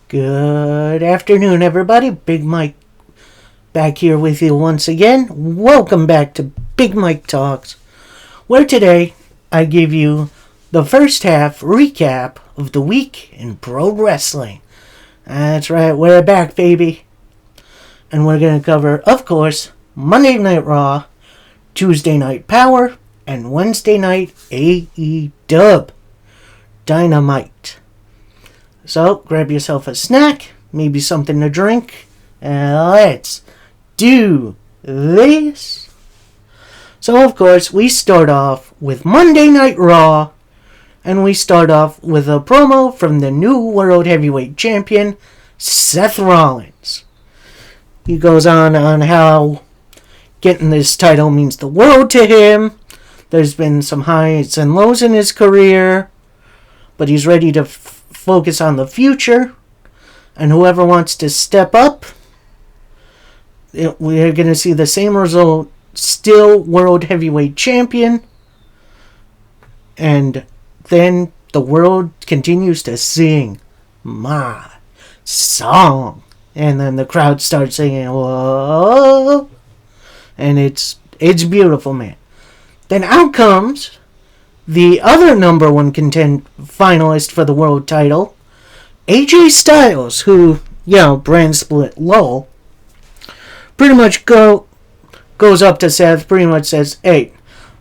Good afternoon, everybody. Big Mike back here with you once again. Welcome back to Big Mike Talks, where today I give you the first half recap of the week in pro wrestling. That's right, we're back, baby. And we're going to cover, of course, Monday Night Raw, Tuesday Night Power, and Wednesday Night AEW Dynamite. So, grab yourself a snack, maybe something to drink, and let's do this. So, of course, we start off with Monday Night Raw, and we start off with a promo from the new World Heavyweight Champion, Seth Rollins. He goes on how getting this title means the world to him. There's been some highs and lows in his career, but he's ready to focus on the future, and whoever wants to step up, we're going to see the same result. Still World Heavyweight Champion, and then the world continues to sing my song, and then the crowd starts singing whoa, and it's beautiful, man. Then out comes the other number one finalist for the world title, AJ Styles, who, brand split lol, pretty much goes up to Seth, pretty much says, hey,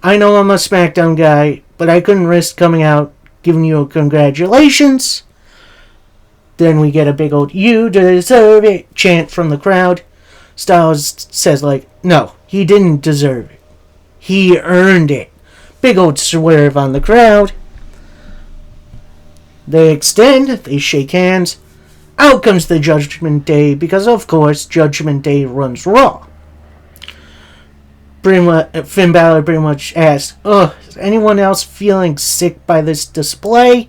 I know I'm a SmackDown guy, but I couldn't risk coming out giving you a congratulations. Then we get a big old "you deserve it" chant from the crowd. Styles says, no, he didn't deserve it. He earned it. Big old swerve on the crowd. They extend, they shake hands. Out comes the Judgment Day, because of course Judgment Day runs Raw. Finn Balor pretty much asks, is anyone else feeling sick by this display?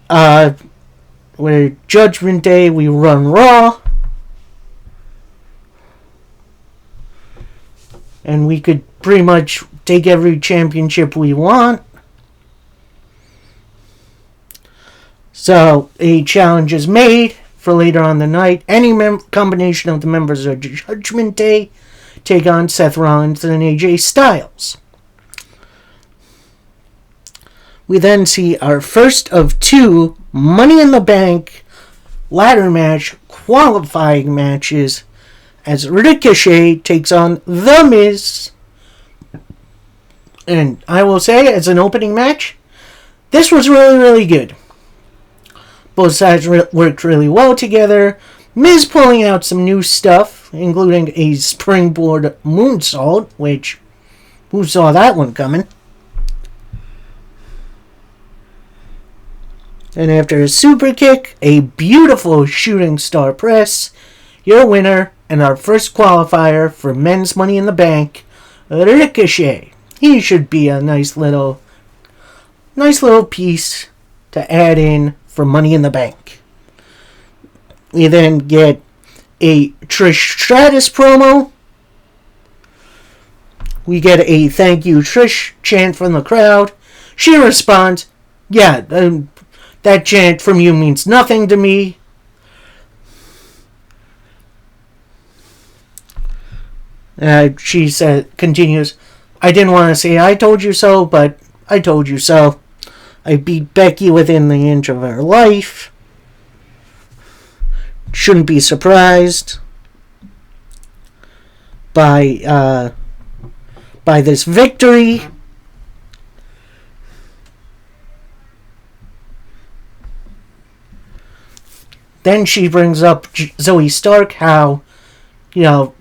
We're Judgment Day, we run Raw. And we could pretty much take every championship we want. So, a challenge is made for later on the night. Any combination of the members of Judgment Day take on Seth Rollins and AJ Styles. We then see our first of two Money in the Bank ladder match qualifying matches as Ricochet takes on The Miz. And I will say, as an opening match, this was really, really good. Both sides worked really well together. Miz pulling out some new stuff, including a springboard moonsault, which, who saw that one coming? And after a super kick, a beautiful shooting star press, your winner and our first qualifier for men's Money in the Bank, Ricochet. He should be a nice little piece to add in for Money in the Bank. We then get a Trish Stratus promo. We get a "thank you, Trish" chant from the crowd. She responds, that chant from you means nothing to me. She continues, I didn't want to say I told you so, but I told you so. I beat Becky within the inch of her life. Shouldn't be surprised by this victory. Then she brings up Zoe Stark, how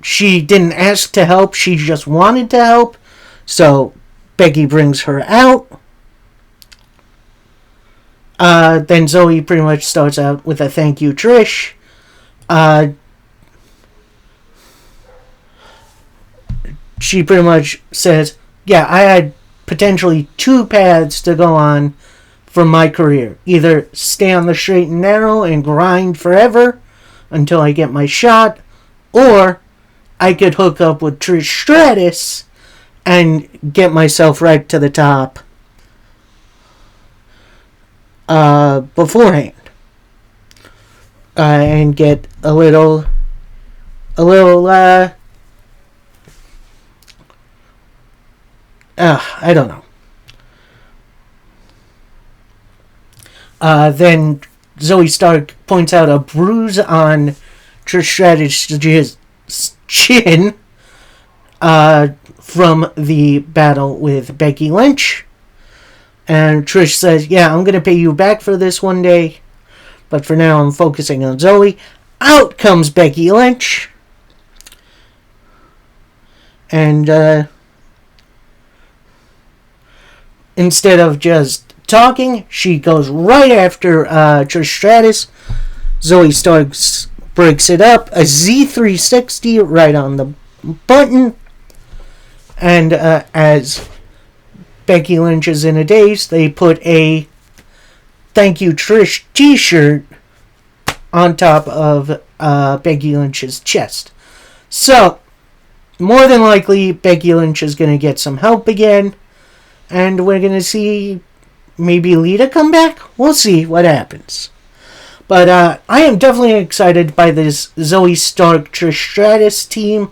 she didn't ask to help, she just wanted to help. So Becky brings her out. Then Zoe pretty much starts out with a "thank you, Trish." She pretty much says, I had potentially two paths to go on for my career. Either stay on the straight and narrow and grind forever until I get my shot, or I could hook up with Trish Stratus and get myself right to the top beforehand. and get a little, I don't know. Then Zoe Stark points out a bruise on Trish Stratus's chin from the battle with Becky Lynch. And Trish says, yeah, I'm going to pay you back for this one day. But for now, I'm focusing on Zoe. Out comes Becky Lynch. And instead of just talking, she goes right after Trish Stratus. Zoe Stark breaks it up. A Z360 right on the button. And as Becky Lynch is in a daze, they put a Thank You Trish t-shirt on top of Becky Lynch's chest. So, more than likely, Becky Lynch is going to get some help again. And we're going to see maybe Lita come back. We'll see what happens. But I am definitely excited by this Zoe Stark Trish Stratus team.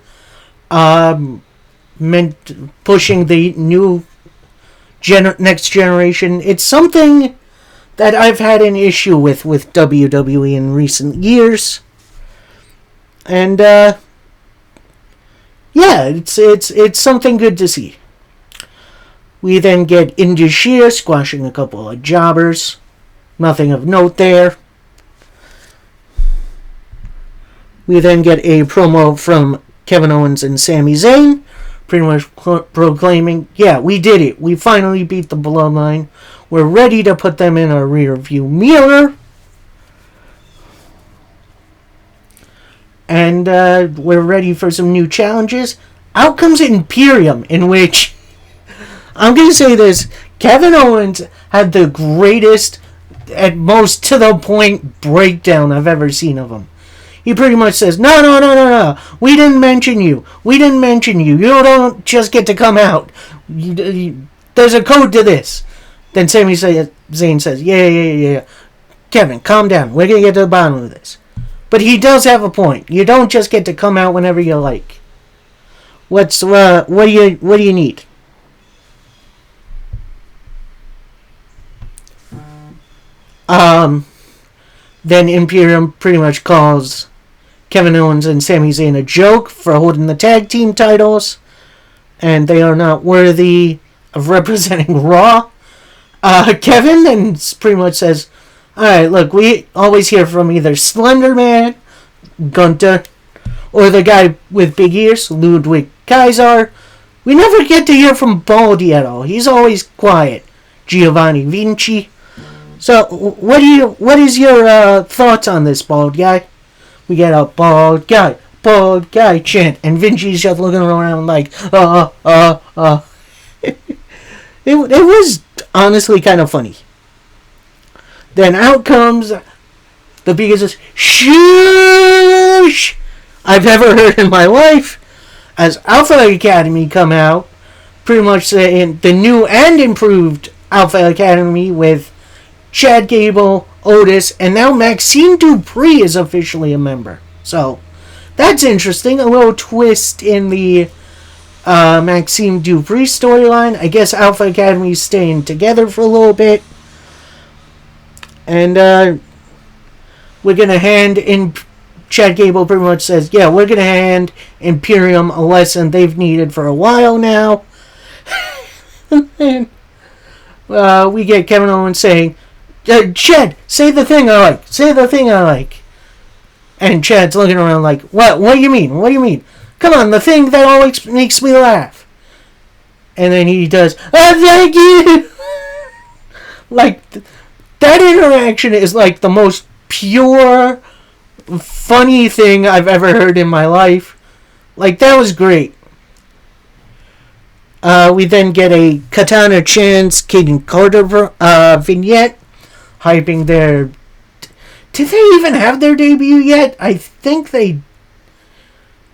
Pushing the new next generation. It's something that I've had an issue with WWE in recent years. And yeah, it's something good to see. We then get Indus Sher squashing a couple of jobbers. Nothing of note there. We then get a promo from Kevin Owens and Sami Zayn, pretty much proclaiming, yeah, we did it. We finally beat the Bloodline. We're ready to put them in our rear view mirror. And we're ready for some new challenges. Out comes Imperium, in which, I'm going to say this, Kevin Owens had the greatest, at most to the point, breakdown I've ever seen of him. He pretty much says, no, we didn't mention you. You don't just get to come out. There's a code to this. Then Sami Zayn says, yeah. Kevin, calm down. We're going to get to the bottom of this. But he does have a point. You don't just get to come out whenever you like. What do you need? Then Imperium pretty much calls Kevin Owens and Sami Zayn a joke for holding the tag team titles, and they are not worthy of representing Raw. Kevin then pretty much says, alright, look, we always hear from either Slender Man, Gunther, or the guy with big ears, Ludwig Kaiser. We never get to hear from Baldy at all. He's always quiet. Giovanni Vinci. So, what is your thoughts on this, bald guy? We get a bald guy chant, and Vinci's just looking around like, It was honestly kind of funny. Then out comes the biggest shoosh I've ever heard in my life, as Alpha Academy come out, pretty much saying the new and improved Alpha Academy with Chad Gable, Otis, and now Maxine Dupree is officially a member. So, that's interesting. A little twist in the Maxine Dupree storyline. I guess Alpha Academy is staying together for a little bit. And we're going to hand in... Chad Gable pretty much says, yeah, we're going to hand Imperium a lesson they've needed for a while now. And then we get Kevin Owens saying, Chad, say the thing I like. And Chad's looking around like, what do you mean? Come on, the thing that always makes me laugh. And then he does, thank you. Like, that interaction is like the most pure, funny thing I've ever heard in my life. Like, that was great. We then get a Katana Chance, Kaden Carter vignette, hyping their... Did they even have their debut yet? I think they...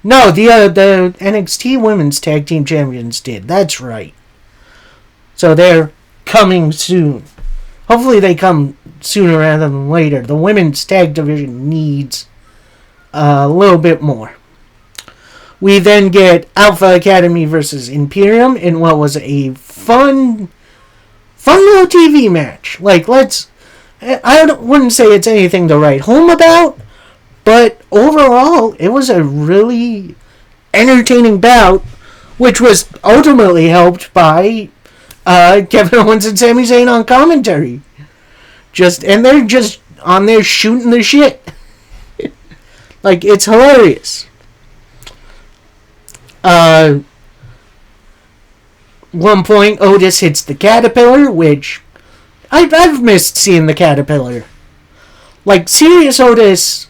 No, the NXT Women's Tag Team Champions did. That's right. So they're coming soon. Hopefully they come sooner rather than later. The women's tag division needs a little bit more. We then get Alpha Academy versus Imperium in what was a fun little TV match. Like, I wouldn't say it's anything to write home about, but overall, it was a really entertaining bout, which was ultimately helped by Kevin Owens and Sami Zayn on commentary. And they're just on there shooting the shit. Like, it's hilarious. One point, Otis hits the Caterpillar, which I've missed seeing the Caterpillar. Like, serious Otis,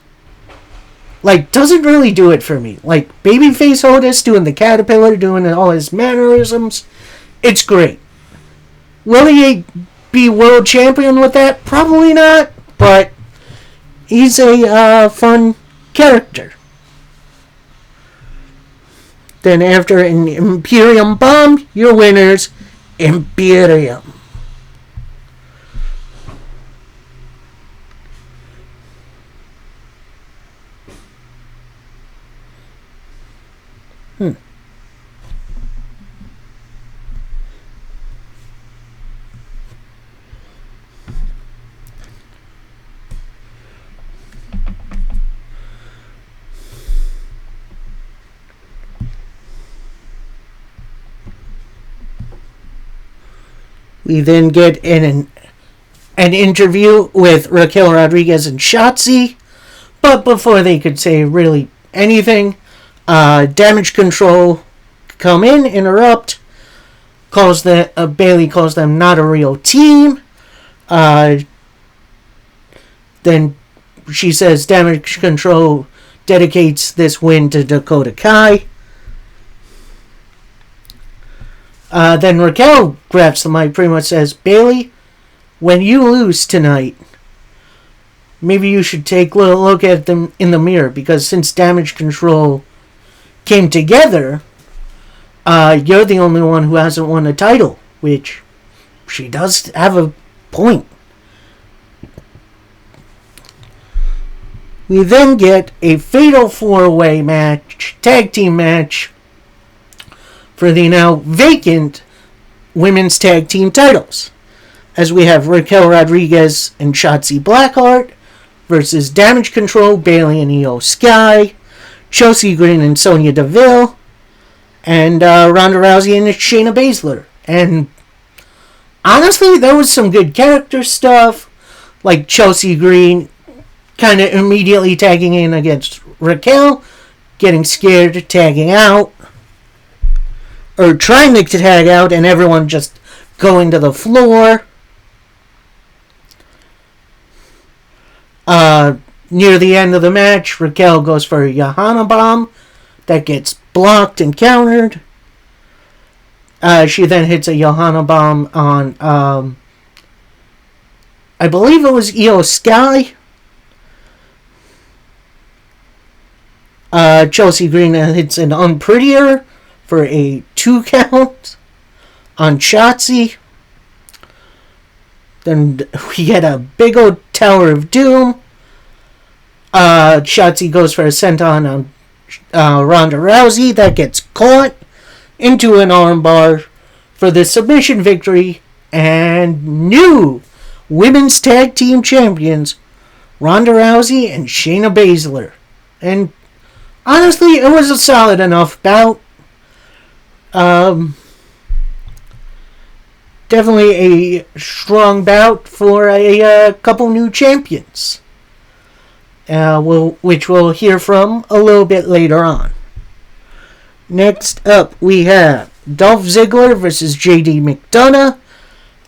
like, doesn't really do it for me. Like, babyface Otis doing the Caterpillar, doing all his mannerisms, it's great. Will he be world champion with that? Probably not, but he's a fun character. Then after an Imperium bomb, your winners, Imperium. We then get an interview with Raquel Rodriguez and Shotzi. But before they could say really anything, Damage Control come in, interrupt, Bayley calls them not a real team. Then she says Damage Control dedicates this win to Dakota Kai. Then Raquel grabs the mic, pretty much says, Bayley, when you lose tonight, maybe you should take a little look at them in the mirror, because since Damage Control came together, you're the only one who hasn't won a title, which she does have a point. We then get a fatal 4-way match, tag team match, for the now vacant women's tag team titles, as we have Raquel Rodriguez and Shotzi Blackheart versus Damage Control, Bayley and Io Sky, Chelsea Green and Sonya Deville, and Ronda Rousey and Shayna Baszler. And honestly, there was some good character stuff, like Chelsea Green kind of immediately tagging in against Raquel, getting scared, tagging out, or trying to tag out, and everyone just going to the floor. Near the end of the match, Raquel goes for a Johanna bomb that gets blocked and countered. She then hits a Johanna bomb on, I believe it was Io Sky. Chelsea Green hits an Unprettier for a 2 count on Shotzi. Then we get a big old Tower of Doom. Shotzi goes for a senton on Ronda Rousey. That gets caught into an armbar for the submission victory. And new women's tag team champions, Ronda Rousey and Shayna Baszler. And honestly, it was a solid enough bout. Definitely a strong bout for a couple new champions, which we'll hear from a little bit later on. Next up, we have Dolph Ziggler versus JD McDonough,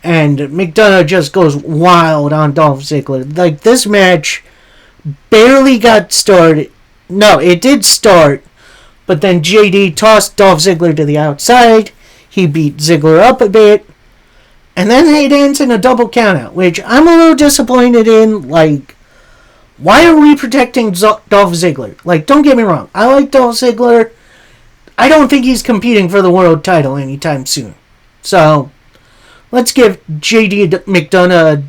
and McDonough just goes wild on Dolph Ziggler. Like, this match barely got started. No, it did start, but then JD tossed Dolph Ziggler to the outside. He beat Ziggler up a bit. And then it ends in a double countout, which I'm a little disappointed in. Like, why are we protecting Dolph Ziggler? Like, don't get me wrong. I like Dolph Ziggler. I don't think he's competing for the world title anytime soon. So, let's give JD McDonough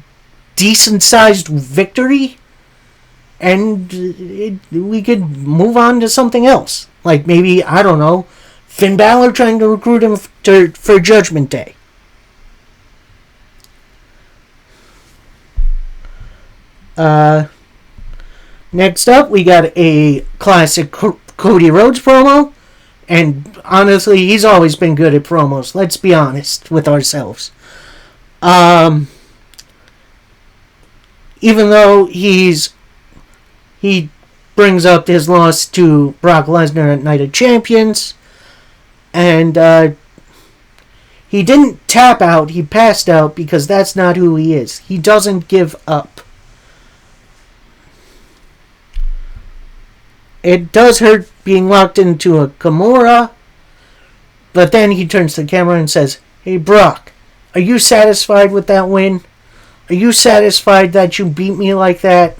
decent-sized victory, and we could move on to something else. Like maybe, I don't know, Finn Balor trying to recruit him for Judgment Day. Next up, we got a classic Cody Rhodes promo. And honestly, he's always been good at promos. Let's be honest with ourselves. Even though he brings up his loss to Brock Lesnar at Night of Champions, and he didn't tap out, he passed out, because that's not who he is. He doesn't give up. It does hurt being locked into a Kimura, but then he turns to the camera and says, "Hey Brock, are you satisfied with that win? Are you satisfied that you beat me like that?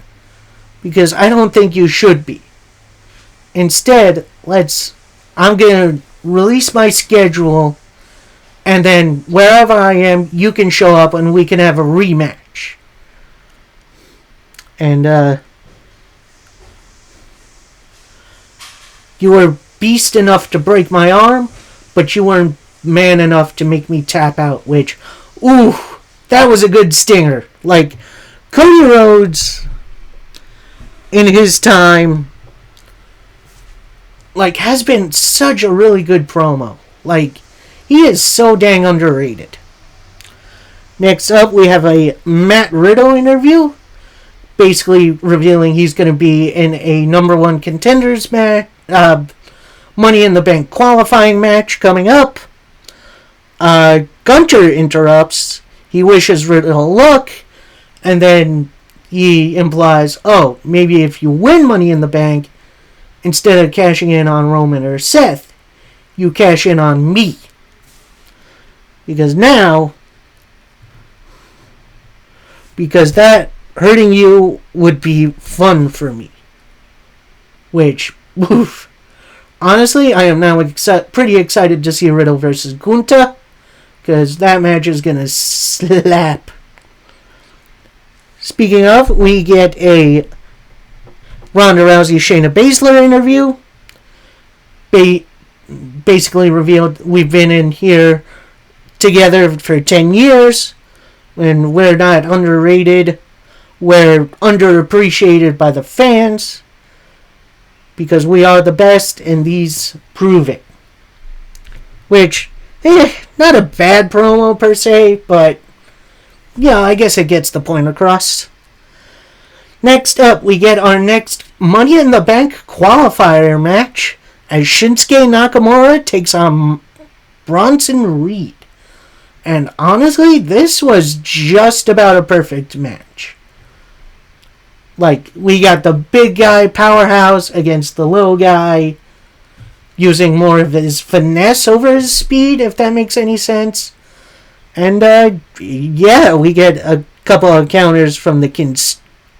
Because I don't think you should be. Instead, I'm going to release my schedule, and then wherever I am, you can show up and we can have a rematch." And, you were beast enough to break my arm, but you weren't man enough to make me tap out, which, ooh, that was a good stinger. Like, Cody Rhodes, in his time, like, has been such a really good promo. Like, he is so dang underrated. Next up, we have a Matt Riddle interview, basically revealing he's going to be in a number one contenders match, Money in the Bank qualifying match coming up. Gunter interrupts. He wishes Riddle luck, and then he implies, oh, maybe if you win Money in the Bank, instead of cashing in on Roman or Seth, you cash in on me. Because that hurting you would be fun for me. Which, oof. Honestly, I am now pretty excited to see Riddle versus Gunther, because that match is going to slap. Speaking of, we get a Ronda Rousey Shayna Baszler interview. Basically revealed we've been in here together for 10 years, and we're not underrated. We're underappreciated by the fans, because we are the best, and these prove it. Which, not a bad promo per se, but yeah, I guess it gets the point across. Next up, we get our next Money in the Bank qualifier match, as Shinsuke Nakamura takes on Bronson Reed. And honestly, this was just about a perfect match. Like, we got the big guy powerhouse against the little guy, using more of his finesse over his speed, if that makes any sense. And, yeah, we get a couple of counters from the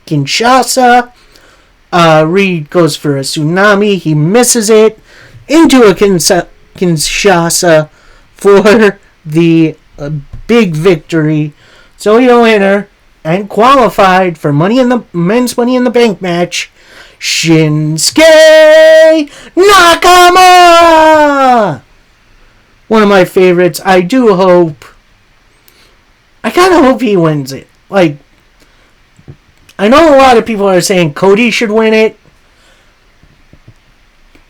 Kinshasa. Reed goes for a tsunami. He misses it into a Kinshasa for the big victory. So he'll enter and qualified for men's Money in the Bank match, Shinsuke Nakamura! One of my favorites. I kind of hope he wins it. Like, I know a lot of people are saying Cody should win it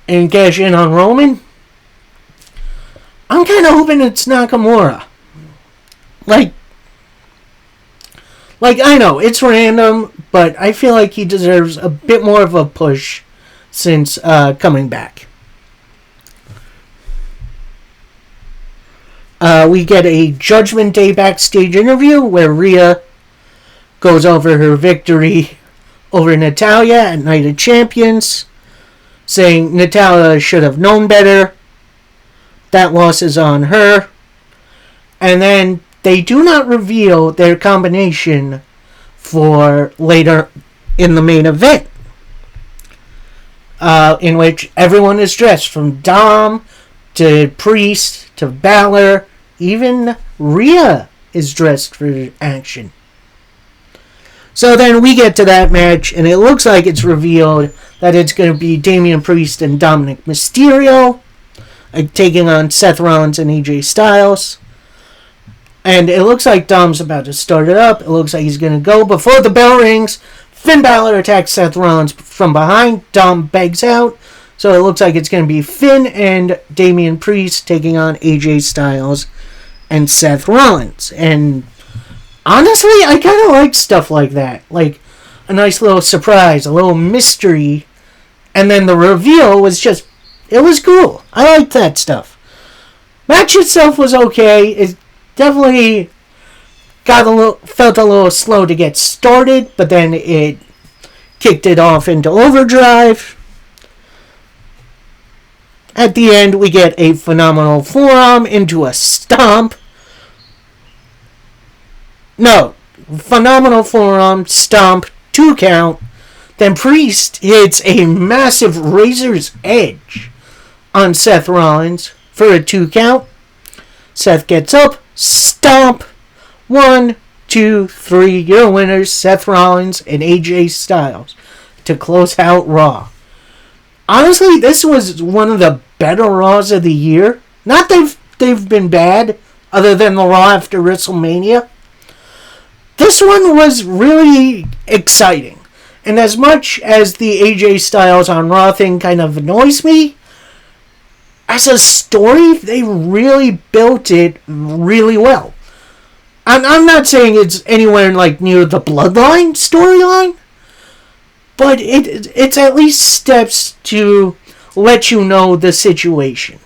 and cash in on Roman. I'm kind of hoping it's Nakamura. Like, I know, it's random, but I feel like he deserves a bit more of a push since coming back. We get a Judgment Day backstage interview where Rhea goes over her victory over Natalya at Night of Champions, saying Natalya should have known better. That loss is on her. And then they do not reveal their combination for later in the main event, in which everyone is dressed from Dom to Priest to Balor. Even Rhea is dressed for action. So then we get to that match, and it looks like it's revealed that it's going to be Damian Priest and Dominic Mysterio taking on Seth Rollins and AJ Styles. And it looks like Dom's about to start it up. It looks like he's going to go. Before the bell rings, Finn Balor attacks Seth Rollins from behind. Dom begs out. So it looks like it's going to be Finn and Damian Priest taking on AJ Styles and Seth Rollins. And honestly, I kind of like stuff like that. Like a nice little surprise, a little mystery. And then the reveal was just, it was cool. I liked that stuff. Match itself was okay. It definitely felt a little slow to get started, but then it kicked it off into overdrive. At the end, we get a phenomenal forearm into a stomp. No, phenomenal forearm, stomp, 2 count. Then Priest hits a massive razor's edge on Seth Rollins for a 2 count. Seth gets up, stomp. 1, 2, 3, your winners, Seth Rollins and AJ Styles, to close out Raw. Honestly, this was one of the better Raws of the year. Not they've been bad, other than the Raw after WrestleMania. This one was really exciting. And as much as the AJ Styles on Raw thing kind of annoys me, as a story, they really built it really well. I'm not saying it's anywhere like near the Bloodline storyline, but it's at least steps to let you know the situation.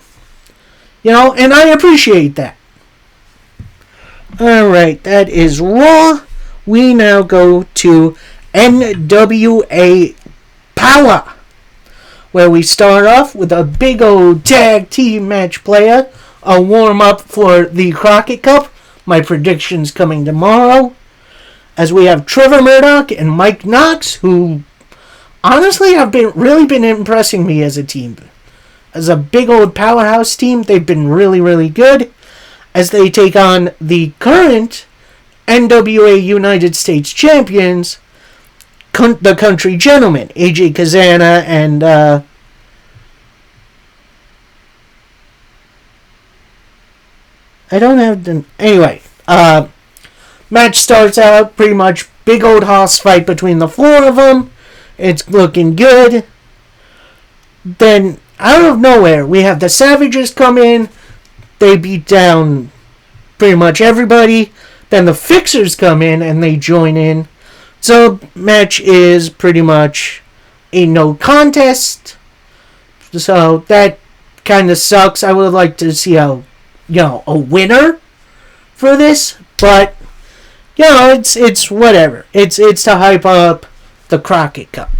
You know, and I appreciate that. Alright, that is Raw. We now go to NWA Power, where we start off with a big old tag team match player, a warm-up for the Crockett Cup. My predictions coming tomorrow. As we have Trevor Murdoch and Mike Knox, who honestly have really been impressing me as a team. As a big old powerhouse team, they've been really, really good. As they take on the current NWA United States Champions, the Country Gentlemen, AJ Kazana and I don't have the... Anyway, match starts out pretty much big old hoss fight between the 4 of them. It's looking good. Then, out of nowhere, we have the Savages come in. They beat down pretty much everybody. Then the Fixers come in and they join in. So, match is pretty much a no contest. So, that kind of sucks. I would like to see a winner for this, but it's whatever. It's to hype up the Crockett Cup.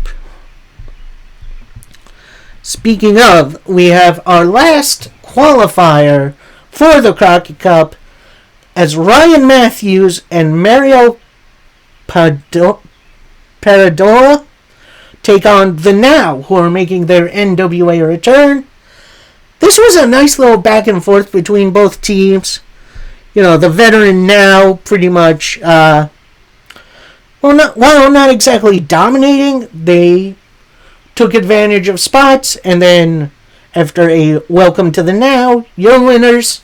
Speaking of, we have our last qualifier for the Crockett Cup as Ryan Matthews and Mario Paradora take on the Now, who are making their NWA return. This was a nice little back and forth between both teams. You know, the veteran Now pretty much, not exactly dominating. They took advantage of spots, and then after a welcome to the Now, your winners,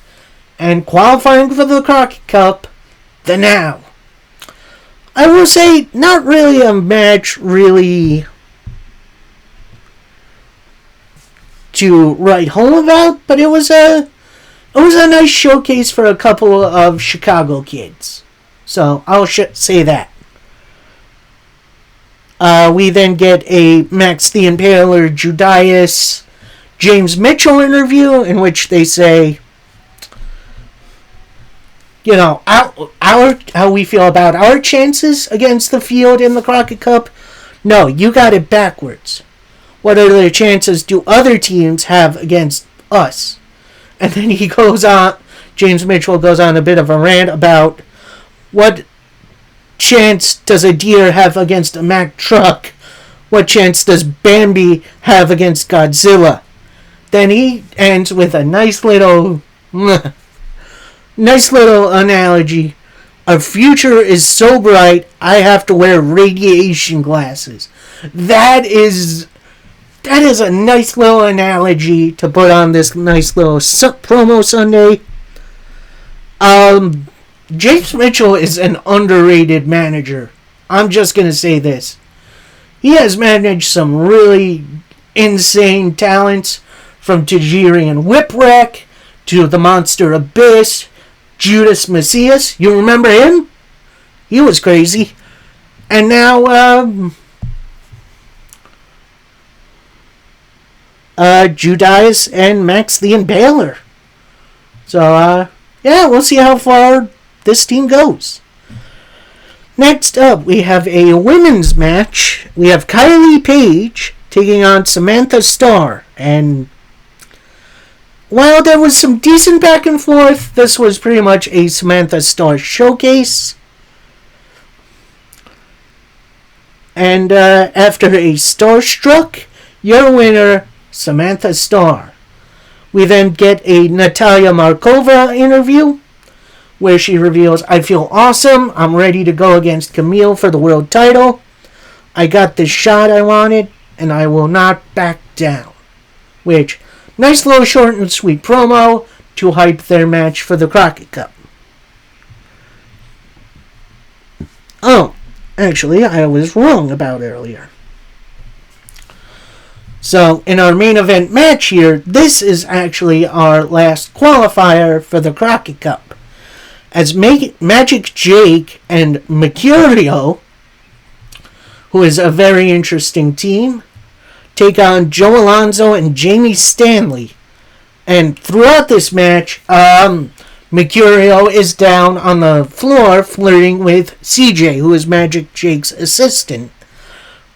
and qualifying for the Crockett Cup, the Now. I will say, not really a match really to write home about, but it was a nice showcase for a couple of Chicago kids. So I'll say that. We then get a Max the Impaler Judas James Mitchell interview in which they say, how we feel about our chances against the field in the Crockett Cup. No, you got it backwards. What other chances do other teams have against us? And then James Mitchell goes on a bit of a rant about what chance does a deer have against a Mack truck? What chance does Bambi have against Godzilla? Then he ends with a nice little analogy Our future is so bright, I have to wear radiation glasses. That is a nice little analogy to put on this nice little promo Sunday. James Mitchell is an underrated manager. I'm just going to say this. He has managed some really insane talents, from Tajirian Whipwreck to the Monster Abyss, Judas Messias. You remember him? He was crazy. And now, Judas and Max the Impaler. So, yeah, we'll see how far this team goes. Next up, we have a women's match. We have Kylie Paige taking on Samantha Starr. And while there was some decent back and forth, this was pretty much a Samantha Starr showcase. And after a Starstruck, your winner, Samantha Starr. We then get a Natalia Markova interview, where she reveals, I feel awesome. I'm ready to go against Camille for the world title. I got the shot I wanted, and I will not back down. Which, nice little short and sweet promo to hype their match for the Crockett Cup. Oh, actually, I was wrong about earlier. So, in our main event match here, this is actually our last qualifier for the Crockett Cup. As Magic Jake and Mercurio, who is a very interesting team, take on Joe Alonzo and Jamie Stanley. And throughout this match, Mercurio is down on the floor flirting with CJ, who is Magic Jake's assistant,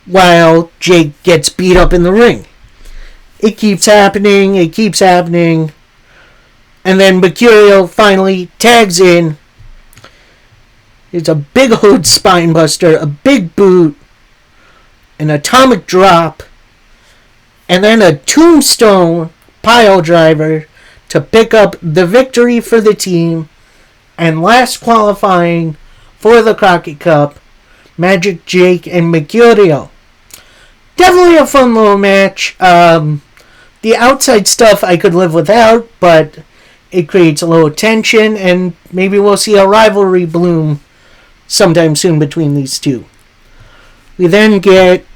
while Jake gets beat up in the ring. It keeps happening. And then Mercurio finally tags in. It's a big old spine buster, a big boot, an atomic drop, and then a tombstone pile driver to pick up the victory for the team. And last qualifying for the Crockett Cup, Magic Jake and Mercurio. Definitely a fun little match. The outside stuff I could live without, but it creates a little tension, and maybe we'll see a rivalry bloom sometime soon between these two. We then get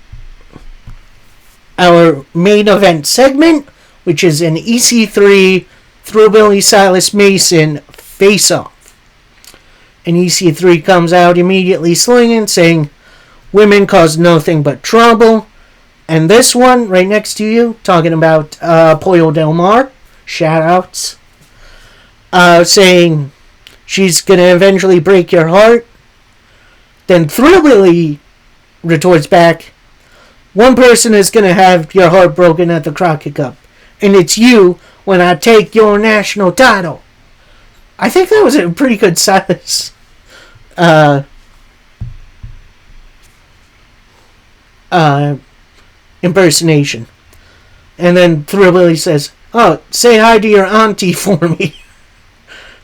our main event segment, which is an EC3 Thrillbilly Silas Mason face-off. And EC3 comes out immediately slinging, saying, women cause nothing but trouble. And this one, right next to you, talking about Pollo Del Mar, shout-outs, saying she's going to eventually break your heart. Then Thrillbilly retorts back, one person is going to have your heart broken at the Crockett Cup, and it's you when I take your national title. I think that was a pretty good Silas impersonation. And then Thrillbilly says, oh, say hi to your auntie for me.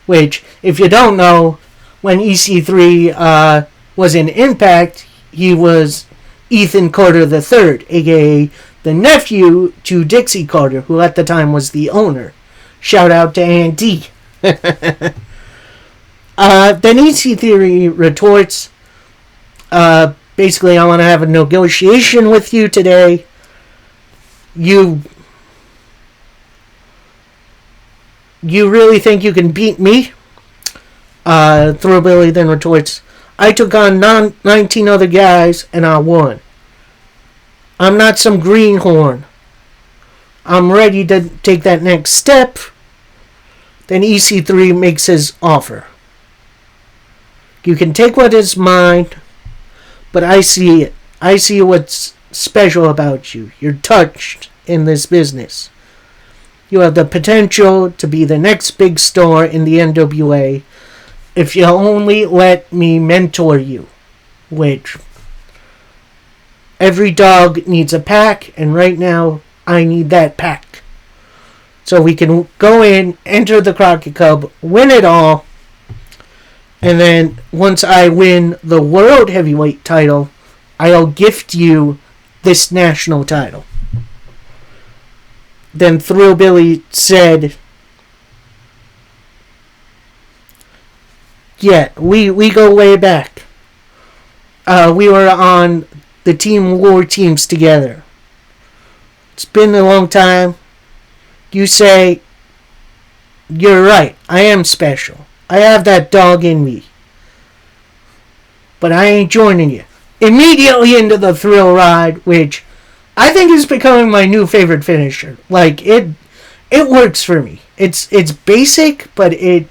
Which, if you don't know, when EC3 was in Impact, he was Ethan Carter III, a.k.a. the nephew to Dixie Carter, who at the time was the owner. Shout out to Auntie. Then EC3 retorts, basically, I want to have a negotiation with you today. You really think you can beat me? Thrillbilly then retorts, I took on 19 other guys and I won. I'm not some greenhorn. I'm ready to take that next step. Then EC3 makes his offer. You can take what is mine, but I see it. I see what's special about you. You're touched in this business. You have the potential to be the next big star in the NWA if you only let me mentor you. Which, every dog needs a pack, and right now, I need that pack. So we can go in, enter the Crockett Cup, win it all, And then once I win the World Heavyweight title, I'll gift you this national title. Then Thrillbilly said, yeah, we go way back. We were on the Team War teams together. It's been a long time. You say, you're right, I am special. I have that dog in me. But I ain't joining you. Immediately into the Thrill Ride, which I think is becoming my new favorite finisher. Like, it works for me. It's basic, but it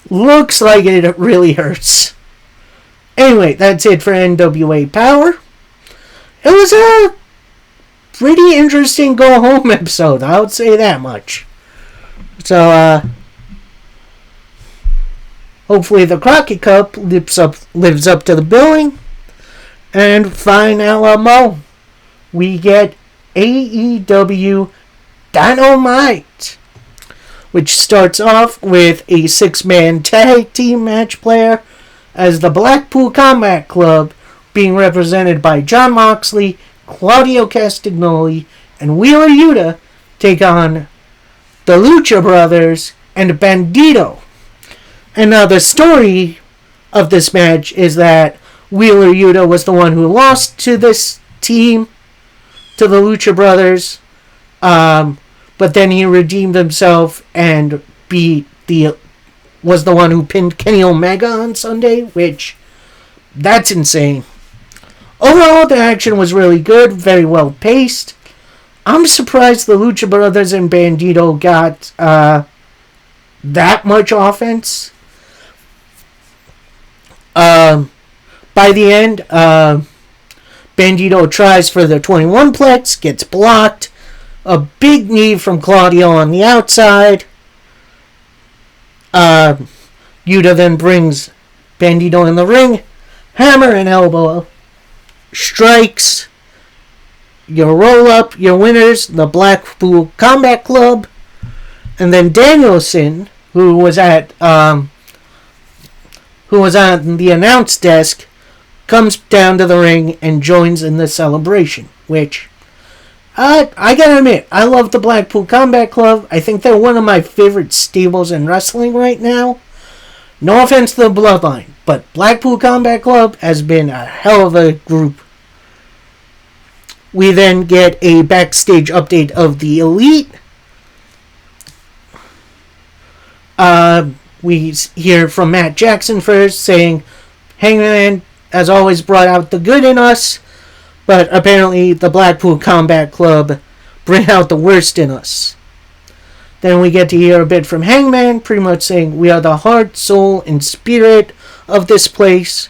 looks like it really hurts. Anyway, that's it for NWA Power. It was a pretty interesting go-home episode, I would say that much. So, hopefully the Crockett Cup lives up to the billing. And fine Alamo, we get AEW Dynamite, which starts off with a 6-man tag team match player as the Blackpool Combat Club, being represented by Jon Moxley, Claudio Castagnoli, and Wheeler Yuta, take on the Lucha Brothers and Bandito. And now the story of this match is that Wheeler Yuta was the one who lost to this team, to the Lucha Brothers, but then he redeemed himself and was the one who pinned Kenny Omega on Sunday, which, that's insane. Overall, the action was really good, very well paced. I'm surprised the Lucha Brothers and Bandito got that much offense. By the end, Bandito tries for the 21-plex, gets blocked. A big knee from Claudio on the outside. Yuta then brings Bandito in the ring. Hammer and elbow. Strikes. Your roll-up, your winners, the Blackpool Combat Club. And then Danielson, who was on the announce desk, comes down to the ring and joins in the celebration, which I gotta admit, I love the Blackpool Combat Club. I think they're one of my favorite stables in wrestling right now. No offense to the Bloodline, but Blackpool Combat Club has been a hell of a group. We then get a backstage update of the Elite. We hear from Matt Jackson first, saying, Hangman has always brought out the good in us, but apparently the Blackpool Combat Club bring out the worst in us. Then we get to hear a bit from Hangman, pretty much saying, we are the heart, soul, and spirit of this place.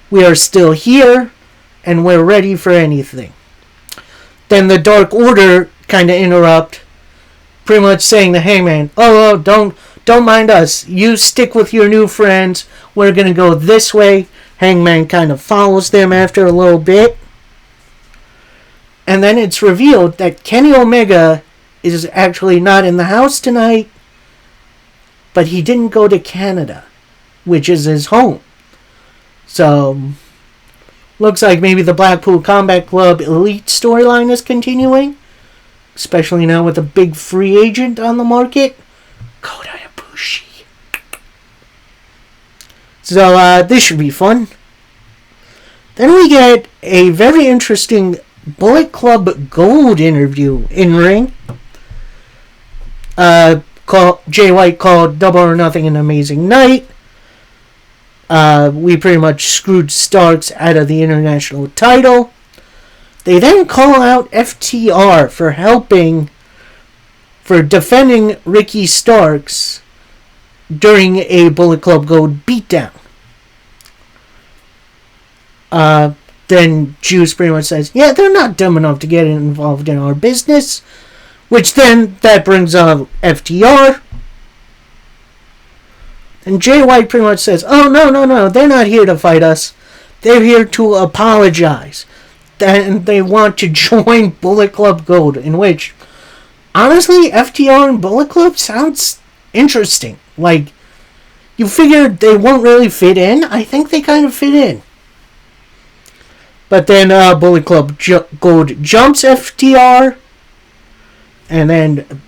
We are still here, and we're ready for anything. Then the Dark Order kind of interrupt, pretty much saying to Hangman, oh, don't mind us. You stick with your new friends. We're going to go this way. Hangman kind of follows them after a little bit. And then it's revealed that Kenny Omega is actually not in the house tonight, but he didn't go to Canada, which is his home. So, looks like maybe the Blackpool Combat Club Elite storyline is continuing, especially now with a big free agent on the market, Kota Ibushi. So, this should be fun. Then we get a very interesting Bullet Club Gold interview in ring. Jay White called Double or Nothing an amazing night. We pretty much screwed Starks out of the international title. They then call out FTR for defending Ricky Starks during a Bullet Club Gold beatdown. Then Juice pretty much says, yeah, they're not dumb enough to get involved in our business. Which then, that brings up FTR. And Jay White pretty much says, oh, no, they're not here to fight us. They're here to apologize. And they want to join Bullet Club Gold. In which, honestly, FTR and Bullet Club sounds interesting. Like, you figured they won't really fit in. I think they kind of fit in. But then Bullet Club Gold jumps FTR. And then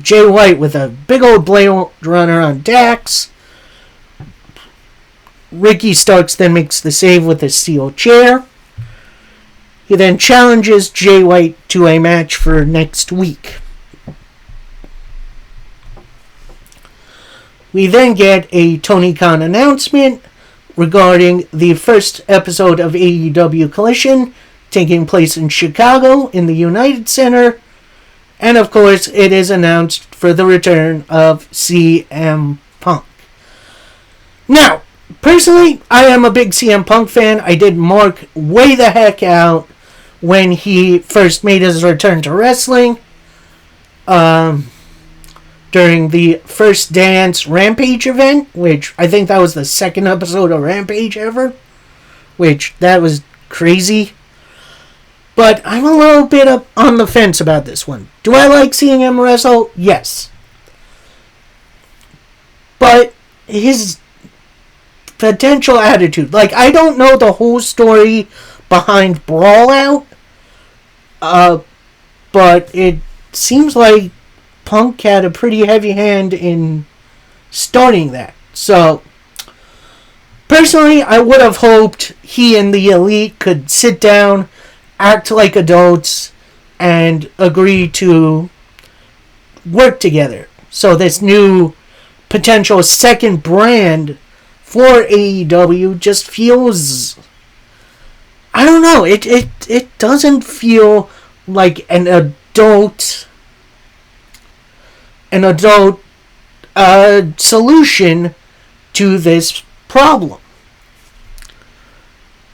Jay White with a big old Blade Runner on Dax. Ricky Starks then makes the save with a steel chair. He then challenges Jay White to a match for next week. We then get a Tony Khan announcement regarding the first episode of AEW Collision taking place in Chicago in the United Center. And of course, it is announced for the return of CM Punk. Now, personally, I am a big CM Punk fan. I did mark way the heck out when he first made his return to wrestling. During the First Dance Rampage event, which I think that was the second episode of Rampage ever. Which, that was crazy. But I'm a little bit up on the fence about this one. Do I like seeing him wrestle? Yes. But his potential attitude. Like, I don't know the whole story behind Brawl Out. But it seems like Punk had a pretty heavy hand in starting that. So, personally, I would have hoped he and the Elite could sit down, act like adults, and agree to work together. So this new potential second brand for AEW just feels, I don't know, it doesn't feel like an adult solution to this problem.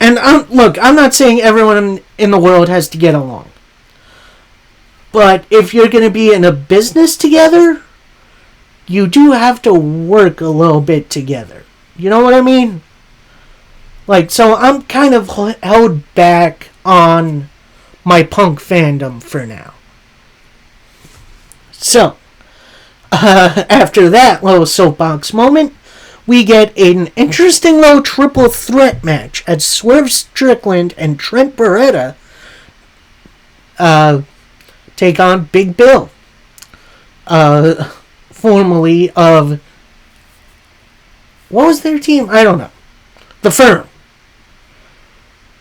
And look, I'm not saying everyone in the world has to get along. But if you're going to be in a business together, you do have to work a little bit together. You know what I mean? Like, so I'm kind of held back on my Punk fandom for now. So, after that little soapbox moment, we get an interesting little triple threat match as Swerve Strickland and Trent Beretta take on Big Bill, formerly of, what was their team? I don't know. The Firm.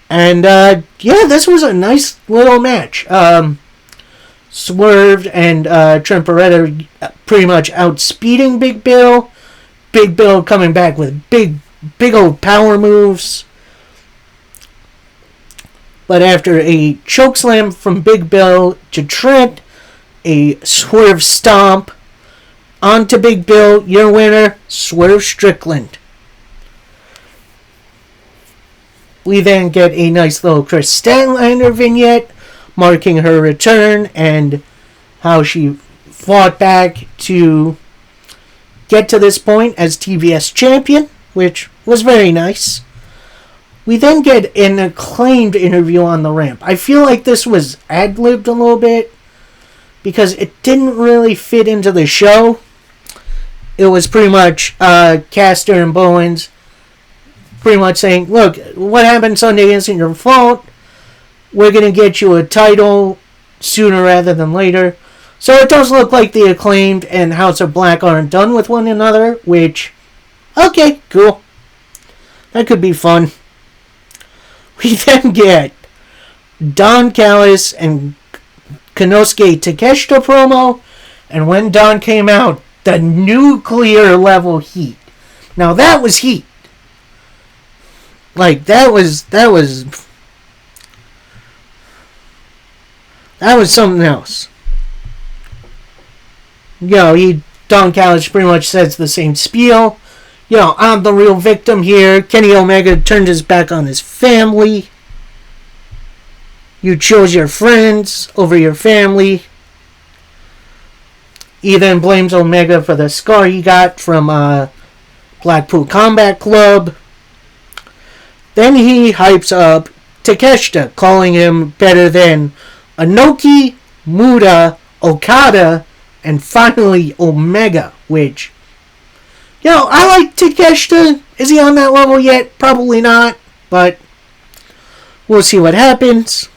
And yeah, this was a nice little match. Swerve and Trent Beretta pretty much outspeeding Big Bill. Big Bill coming back with big old power moves. But after a chokeslam from Big Bill to Trent, a Swerve stomp onto Big Bill, your winner, Swerve Strickland. We then get a nice little Chris Statlander vignette marking her return and how she fought back to get to this point as TBS champion, which was very nice. We then get an Acclaimed interview on the ramp. I feel like this was ad-libbed a little bit because it didn't really fit into the show. It was pretty much Caster and Bowens pretty much saying, look, what happened Sunday isn't your fault. We're going to get you a title sooner rather than later. So it does look like the Acclaimed and House of Black aren't done with one another, which, okay, cool. That could be fun. We then get Don Callis and Konosuke Takeshita promo, and when Don came out, the nuclear level heat. Now that was heat. Like, that was something else. You know, Don Callis pretty much says the same spiel. You know, I'm the real victim here. Kenny Omega turned his back on his family. You chose your friends over your family. He then blames Omega for the scar he got from Blackpool Combat Club. Then he hypes up Takeshita, calling him better than Inoki, Muda, Okada, and finally Omega, which I like Takeshita. Is he on that level yet? Probably not, but we'll see what happens.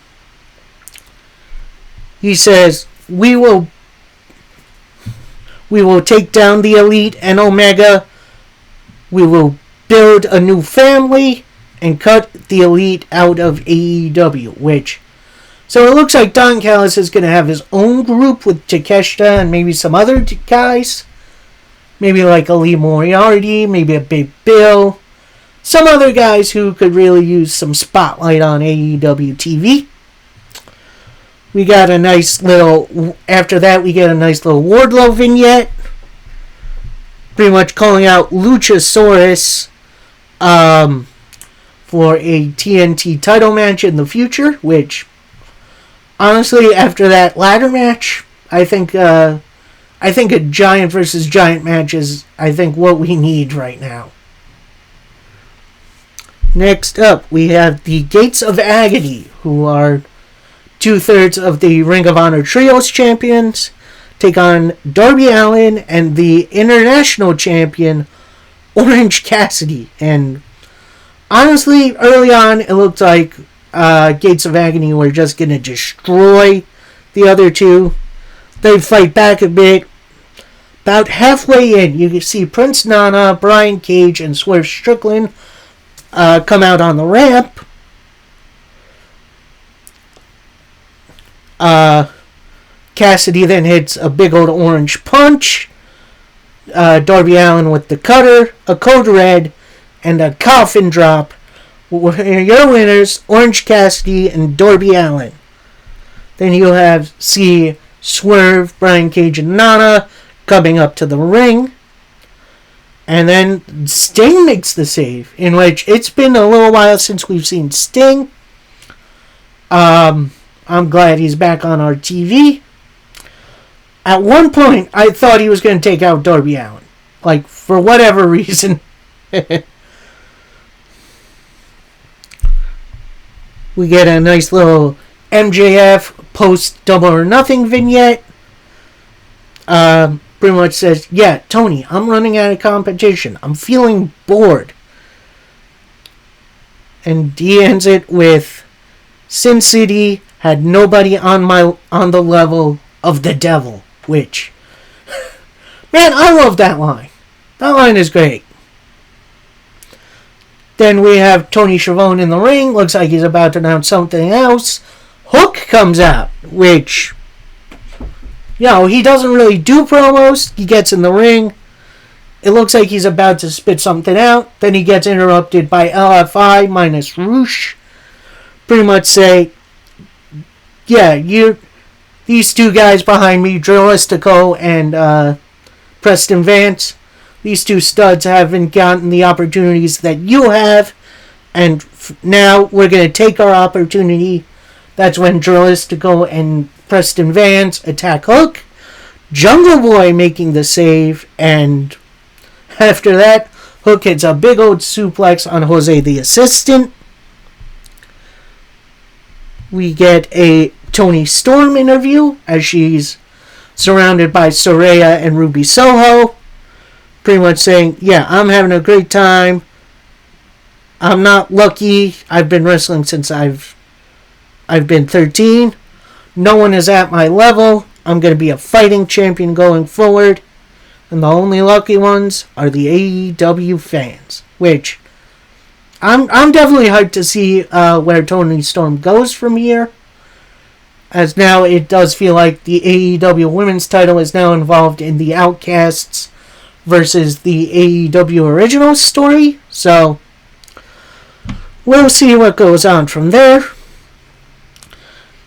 He says, we will take down the Elite and Omega. We will build a new family and cut the Elite out of AEW, so it looks like Don Callis is going to have his own group with Takeshita and maybe some other guys. Maybe like a Lee Moriarty, maybe a Big Bill. Some other guys who could really use some spotlight on AEW TV. We got a nice little... After that, we get a nice little Wardlow vignette. Pretty much calling out Luchasaurus for a TNT title match in the future, which... Honestly, after that ladder match, I think a giant versus giant match is, what we need right now. Next up, we have the Gates of Agony, who are 2/3 of the Ring of Honor Trios champions, take on Darby Allin and the international champion, Orange Cassidy. And honestly, early on, it looked like Gates of Agony were just going to destroy the other two. They fight back a bit. About halfway in, you can see Prince Nana, Brian Cage, and Swerve Strickland come out on the ramp. Cassidy then hits a big old orange punch. Darby Allin with the cutter, a code red, and a coffin drop. Your winners, Orange Cassidy and Darby Allin. Then you'll see Swerve, Brian Cage, and Nana coming up to the ring. And then Sting makes the save, in which it's been a little while since we've seen Sting. I'm glad he's back on our TV. At one point, I thought he was going to take out Darby Allin. For whatever reason. We get a nice little MJF post Double or Nothing vignette. Pretty much says, yeah, Tony, I'm running out of competition. I'm feeling bored. And he ends it with, Sin City had nobody on the level of the devil. Which, man, I love that line. That line is great. Then we have Tony Schiavone in the ring. Looks like he's about to announce something else. Hook comes out, which, he doesn't really do promos. He gets in the ring. It looks like he's about to spit something out. Then he gets interrupted by LFI minus Roosh. Pretty much say, these two guys behind me, Drilistico and Preston Vance, these two studs haven't gotten the opportunities that you have, and now we're going to take our opportunity. That's when Drilistico and Preston Vance attack Hook. Jungle Boy making the save, and after that, Hook hits a big old suplex on Jose the Assistant. We get a Toni Storm interview as she's surrounded by Saraya and Ruby Soho. Pretty much saying, I'm having a great time. I'm not lucky. I've been wrestling since I've been 13. No one is at my level. I'm going to be a fighting champion going forward. And the only lucky ones are the AEW fans. Which, I'm definitely hyped to see where Toni Storm goes from here. As now it does feel like the AEW Women's title is now involved in the Outcasts versus the AEW original story. So, we'll see what goes on from there.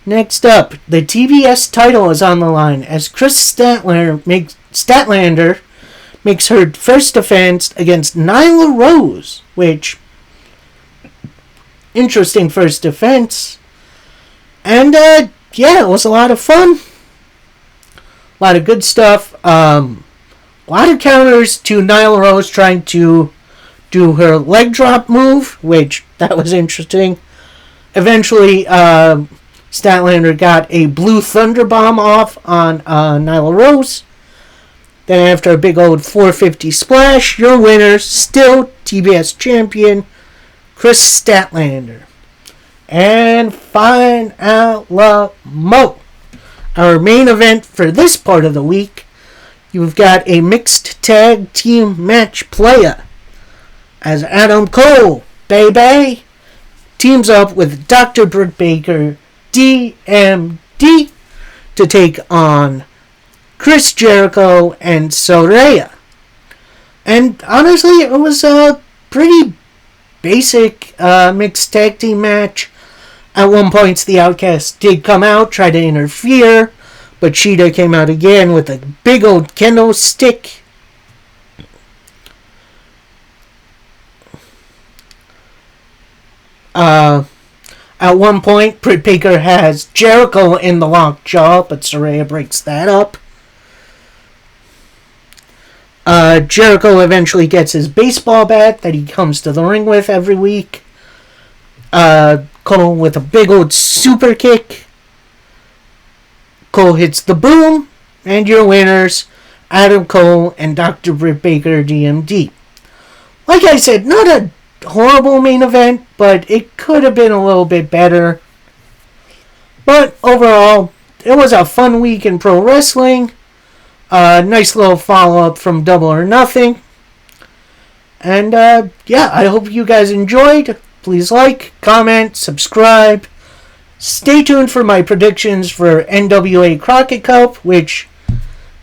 Next up, the TBS title is on the line as Chris Statlander makes her first defense against Nyla Rose, which, interesting first defense. And, it was a lot of fun. A lot of good stuff. A lot of counters to Nyla Rose trying to do her leg drop move, which, that was interesting. Eventually, Statlander got a blue thunder bomb off on Nyla Rose. Then after a big old 450 splash, your winner, still TBS champion, Chris Statlander. And finally, our main event for this part of the week, you've got a mixed tag team match playa as Adam Cole, baby, teams up with Dr. Britt Baker, DMD, to take on Chris Jericho and Saraya. And honestly, it was a pretty basic mixed tag team match. At one point, the Outcasts did come out, try to interfere, but Cheetah came out again with a big old kendo stick. At one point, Britt Baker has Jericho in the lockjaw, but Saraya breaks that up. Jericho eventually gets his baseball bat that he comes to the ring with every week. Cole with a big old super kick. Cole hits the boom, and your winners, Adam Cole and Dr. Britt Baker, DMD. Like I said, not a horrible main event, but it could have been a little bit better. But overall, it was a fun week in pro wrestling. Nice little follow-up from Double or Nothing. And yeah, I hope you guys enjoyed. Please like, comment, subscribe. Stay tuned for my predictions for NWA Crockett Cup, which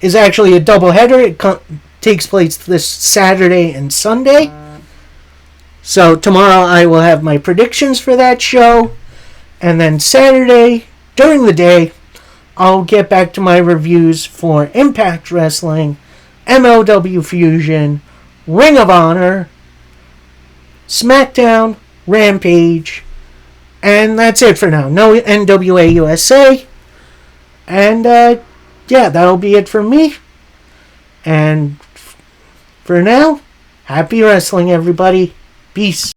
is actually a doubleheader. It takes place this Saturday and Sunday. So tomorrow I will have my predictions for that show. And then Saturday, during the day, I'll get back to my reviews for Impact Wrestling, MLW Fusion, Ring of Honor, SmackDown, Rampage, and that's it for now. No NWA USA. And yeah, that'll be it for me. And for now, happy wrestling, everybody. Peace.